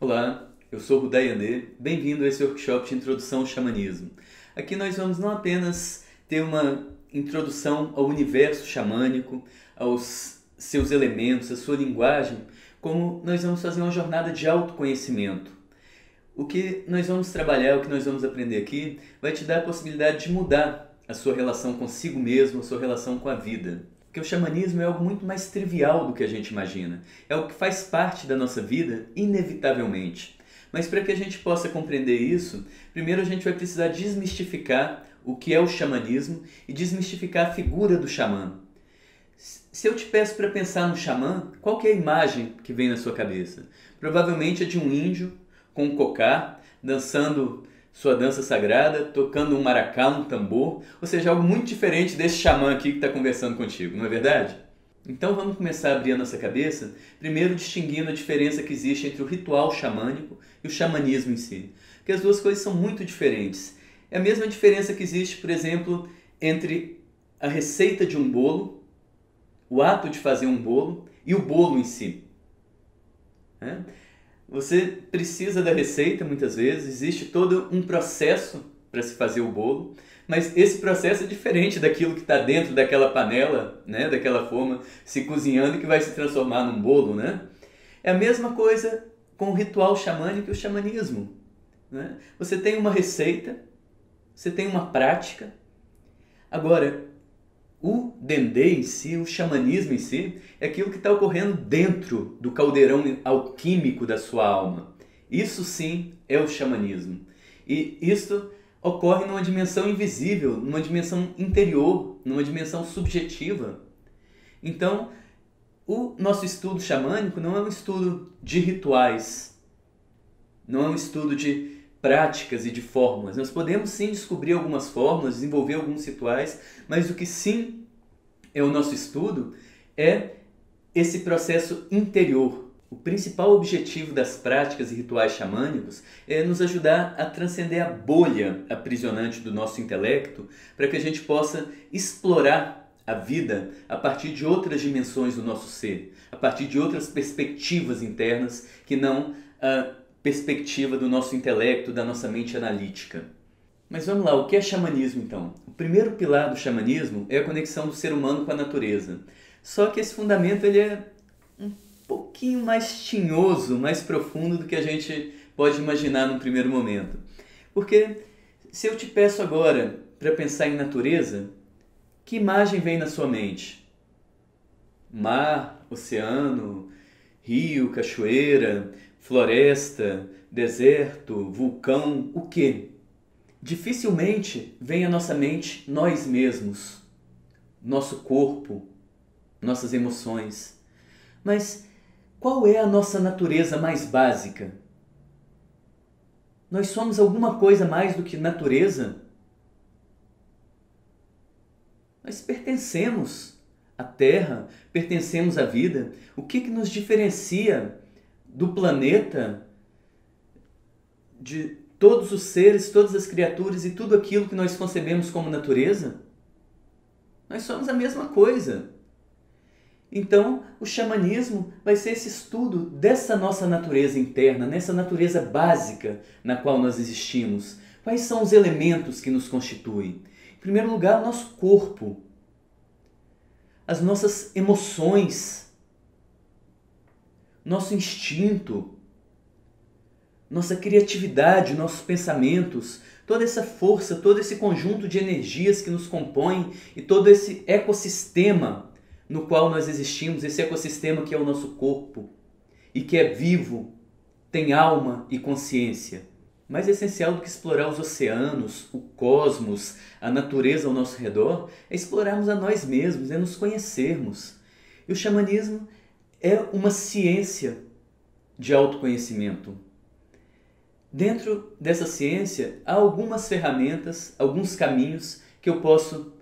Olá, eu sou Rudai Andê, bem-vindo a esse workshop de introdução ao xamanismo. Aqui nós vamos não apenas ter uma introdução ao universo xamânico, aos seus elementos, à sua linguagem, como nós vamos fazer uma jornada de autoconhecimento. O que nós vamos trabalhar, o que nós vamos aprender aqui, vai te dar a possibilidade de mudar a sua relação consigo mesmo, a sua relação com a vida. Porque o xamanismo é algo muito mais trivial do que a gente imagina. É algo que faz parte da nossa vida, inevitavelmente. Mas para que a gente possa compreender isso, primeiro a gente vai precisar desmistificar o que é o xamanismo e desmistificar a figura do xamã. Se eu te peço para pensar no xamã, qual que é a imagem que vem na sua cabeça? Provavelmente é de um índio com um cocar, dançando sua dança sagrada, tocando um maracá, um tambor, ou seja, algo muito diferente desse xamã aqui que está conversando contigo, não é verdade? Então vamos começar a abrir a nossa cabeça, primeiro distinguindo a diferença que existe entre o ritual xamânico e o xamanismo em si. Porque as duas coisas são muito diferentes. É a mesma diferença que existe, por exemplo, entre a receita de um bolo, o ato de fazer um bolo e o bolo em si. Você precisa da receita muitas vezes, existe todo um processo para se fazer o bolo, mas esse processo é diferente daquilo que está dentro daquela panela, né, daquela forma, se cozinhando e que vai se transformar num bolo. Né? É a mesma coisa com o ritual xamânico e o xamanismo. Né? Você tem uma receita, você tem uma prática. Agora, o dendê em si, o xamanismo em si, é aquilo que está ocorrendo dentro do caldeirão alquímico da sua alma. Isso sim é o xamanismo. E isso ocorre numa dimensão invisível, numa dimensão interior, numa dimensão subjetiva. Então, o nosso estudo xamânico não é um estudo de rituais, não é um estudo de práticas e de fórmulas. Nós podemos sim descobrir algumas fórmulas, desenvolver alguns rituais, mas o que sim é o nosso estudo é esse processo interior. O principal objetivo das práticas e rituais xamânicos é nos ajudar a transcender a bolha aprisionante do nosso intelecto para que a gente possa explorar a vida a partir de outras dimensões do nosso ser, a partir de outras perspectivas internas que não a perspectiva do nosso intelecto, da nossa mente analítica. Mas vamos lá, o que é xamanismo então? O primeiro pilar do xamanismo é a conexão do ser humano com a natureza. Só que esse fundamento ele é um pouquinho mais tinhoso, mais profundo do que a gente pode imaginar num primeiro momento. Porque se eu te peço agora para pensar em natureza, que imagem vem na sua mente? Mar, oceano, rio, cachoeira, floresta, deserto, vulcão, o quê? Dificilmente vem à nossa mente nós mesmos, nosso corpo, nossas emoções. Mas qual é a nossa natureza mais básica? Nós somos alguma coisa mais do que natureza? Nós pertencemos à Terra, pertencemos à vida. O que nos diferencia do planeta, de todos os seres, todas as criaturas e tudo aquilo que nós concebemos como natureza? Nós somos a mesma coisa. Então, o xamanismo vai ser esse estudo dessa nossa natureza interna, nessa natureza básica na qual nós existimos. Quais são os elementos que nos constituem? Em primeiro lugar, o nosso corpo, as nossas emoções, nosso instinto, nossa criatividade, nossos pensamentos, toda essa força, todo esse conjunto de energias que nos compõem e todo esse ecossistema no qual nós existimos, esse ecossistema que é o nosso corpo e que é vivo, tem alma e consciência. Mais essencial do que explorar os oceanos, o cosmos, a natureza ao nosso redor, é explorarmos a nós mesmos, é nos conhecermos. E o xamanismo é uma ciência de autoconhecimento. Dentro dessa ciência, há algumas ferramentas, alguns caminhos que eu posso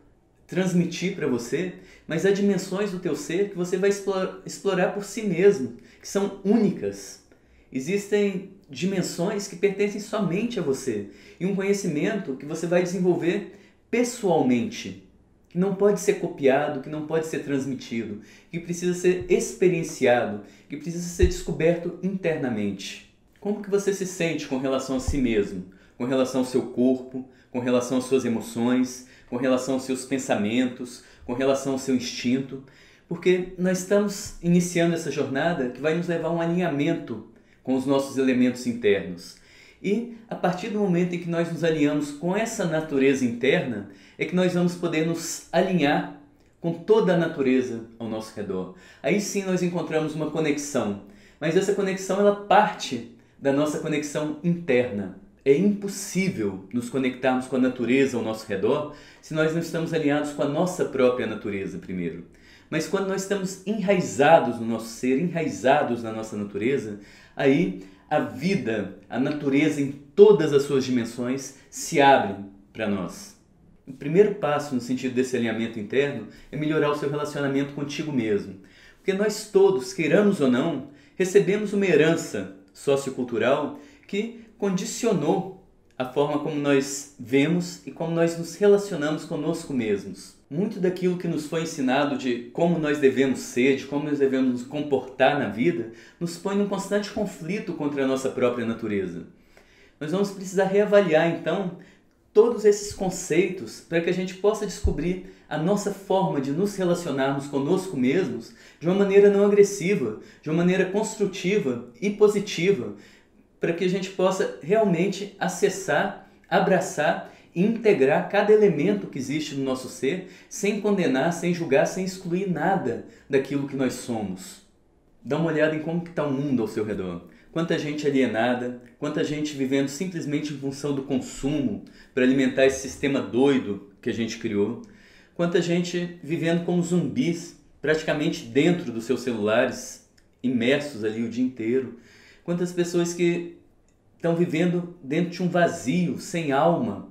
transmitir para você, mas há dimensões do teu ser que você vai explorar por si mesmo, que são únicas. Existem dimensões que pertencem somente a você e um conhecimento que você vai desenvolver pessoalmente, que não pode ser copiado, que não pode ser transmitido, que precisa ser experienciado, que precisa ser descoberto internamente. Como que você se sente com relação a si mesmo, com relação ao seu corpo, com relação às suas emoções, com relação aos seus pensamentos, com relação ao seu instinto? Porque nós estamos iniciando essa jornada que vai nos levar a um alinhamento com os nossos elementos internos. E a partir do momento em que nós nos alinhamos com essa natureza interna, é que nós vamos poder nos alinhar com toda a natureza ao nosso redor. Aí sim nós encontramos uma conexão, mas essa conexão ela parte da nossa conexão interna. É impossível nos conectarmos com a natureza ao nosso redor se nós não estamos alinhados com a nossa própria natureza primeiro. Mas quando nós estamos enraizados no nosso ser, enraizados na nossa natureza, aí a vida, a natureza em todas as suas dimensões se abrem para nós. O primeiro passo no sentido desse alinhamento interno é melhorar o seu relacionamento contigo mesmo. Porque nós todos, queiramos ou não, recebemos uma herança sociocultural que condicionou a forma como nós vemos e como nós nos relacionamos conosco mesmos. Muito daquilo que nos foi ensinado de como nós devemos ser, de como nós devemos nos comportar na vida, nos põe num constante conflito contra a nossa própria natureza. Nós vamos precisar reavaliar, então, todos esses conceitos para que a gente possa descobrir a nossa forma de nos relacionarmos conosco mesmos de uma maneira não agressiva, de uma maneira construtiva e positiva, para que a gente possa realmente acessar, abraçar e integrar cada elemento que existe no nosso ser, sem condenar, sem julgar, sem excluir nada daquilo que nós somos. Dá uma olhada em como está o mundo ao seu redor. Quanta gente alienada, quanta gente vivendo simplesmente em função do consumo para alimentar esse sistema doido que a gente criou. Quanta gente vivendo como zumbis, praticamente dentro dos seus celulares, imersos ali o dia inteiro. Quantas pessoas que estão vivendo dentro de um vazio, sem alma.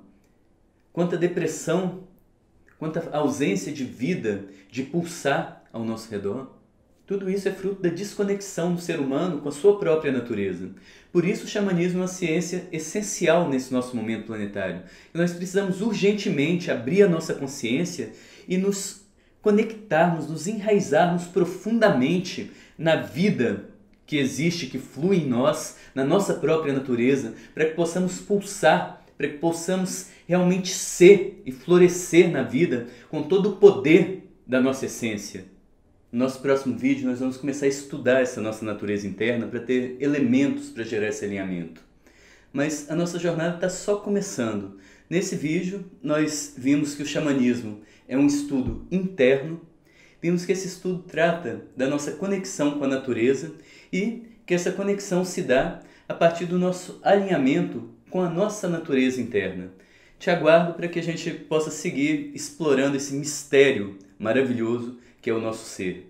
Quanta depressão, quanta ausência de vida, de pulsar ao nosso redor. Tudo isso é fruto da desconexão do ser humano com a sua própria natureza. Por isso o xamanismo é uma ciência essencial nesse nosso momento planetário. E nós precisamos urgentemente abrir a nossa consciência e nos conectarmos, nos enraizarmos profundamente na vida que existe, que flui em nós, na nossa própria natureza, para que possamos pulsar, para que possamos realmente ser e florescer na vida com todo o poder da nossa essência. No nosso próximo vídeo nós vamos começar a estudar essa nossa natureza interna para ter elementos para gerar esse alinhamento. Mas a nossa jornada está só começando. Nesse vídeo nós vimos que o xamanismo é um estudo interno, vimos que esse estudo trata da nossa conexão com a natureza e que essa conexão se dá a partir do nosso alinhamento com a nossa natureza interna. Te aguardo para que a gente possa seguir explorando esse mistério maravilhoso que é o nosso ser.